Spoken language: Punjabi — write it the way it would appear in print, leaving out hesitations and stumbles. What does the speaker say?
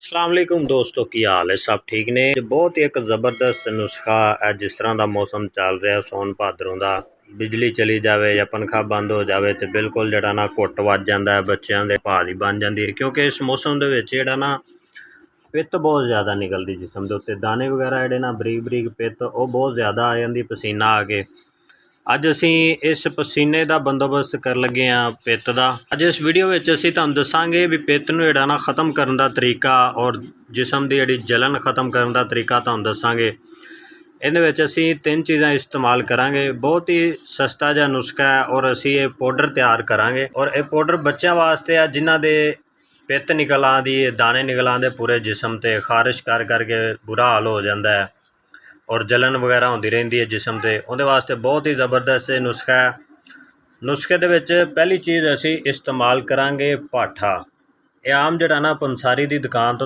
अस्सलाम वालेकुम दोस्तों की हाल है सब ठीक ने। बहुत ही एक ਜ਼ਬਰਦਸਤ ਨੁਸਖਾ ਹੈ। ਜਿਸ ਤਰ੍ਹਾਂ ਦਾ ਮੌਸਮ ਚੱਲ ਰਿਹਾ ਸੌਣ ਭਾਦਰੋਂ ਦਾ, ਬਿਜਲੀ ਚਲੀ ਜਾਵੇ ਜਾਂ ਪੰਖਾ ਬੰਦ ਹੋ ਜਾਵੇ ਤੇ ਬਿਲਕੁਲ ਜਿਹੜਾ ਨਾ ਘੁੱਟ ਵੱਜ ਜਾਂਦਾ ਹੈ, ਬੱਚਿਆਂ ਦੇ ਭਾਰ ਹੀ ਬਣ ਜਾਂਦੀ ਹੈ। ਕਿਉਂਕਿ ਇਸ ਮੌਸਮ ਦੇ ਵਿੱਚ ਜਿਹੜਾ ਨਾ ਪਿੱਤ ਬਹੁਤ ਜ਼ਿਆਦਾ ਨਿਕਲਦੀ ਜਿਸਮ ਦੇ ਉੱਤੇ, ਦਾਣੇ ਵਗੈਰਾ ਜਿਹੜੇ ਨਾ ਬਰੀਕ ਬਰੀਕ ਪਿੱਤ ਉਹ ਬਹੁਤ ਜ਼ਿਆਦਾ ਆ ਜਾਂਦੀ ਪਸੀਨਾ ਆ ਕੇ। ਅੱਜ ਅਸੀਂ ਇਸ ਪਸੀਨੇ ਦਾ ਬੰਦੋਬਸਤ ਕਰਨ ਲੱਗੇ ਹਾਂ ਪਿੱਤ ਦਾ। ਅੱਜ ਇਸ ਵੀਡੀਓ ਵਿੱਚ ਅਸੀਂ ਤੁਹਾਨੂੰ ਦੱਸਾਂਗੇ ਵੀ ਪਿੱਤ ਨੂੰ ਜਿਹੜਾ ਨਾ ख़त्म ਕਰਨ ਦਾ ਤਰੀਕਾ ਔਰ ਜਿਸਮ ਦੀ ਜਿਹੜੀ ਜਲਨ ख़त्म ਕਰਨ ਦਾ ਤਰੀਕਾ ਤੁਹਾਨੂੰ ਦੱਸਾਂਗੇ। ਇਹਦੇ ਵਿੱਚ ਅਸੀਂ 3 ਚੀਜ਼ਾਂ ਇਸਤੇਮਾਲ ਕਰਾਂਗੇ। ਬਹੁਤ ਹੀ ਸਸਤਾ ਜਿਹਾ ਨੁਸਖਾ ਹੈ ਔਰ ਅਸੀਂ ਇਹ ਪਾਊਡਰ ਤਿਆਰ ਕਰਾਂਗੇ। ਔਰ ਇਹ ਪਾਊਡਰ ਬੱਚਿਆਂ ਵਾਸਤੇ ਆ ਜਿਨ੍ਹਾਂ ਦੇ ਪਿੱਤ ਨਿਕਲ ਆਉਂਦੀ, ਦਾਣੇ ਨਿਕਲ ਆਉਂਦੇ ਪੂਰੇ ਜਿਸਮ 'ਤੇ, ਖਾਰਿਸ਼ ਕਰ ਕਰਕੇ ਬੁਰਾ ਹਾਲ ਹੋ ਜਾਂਦਾ ਹੈ और जलन वगैरह होती रही है जिसम से। उहदे वास्ते बहुत ही ज़बरदस्त नुस्खा है। नुस्खे दे विच पहली चीज़ असी इस्तेमाल करांगे पाठा। ये आम जिहड़ा ना पंसारी की दुकान तो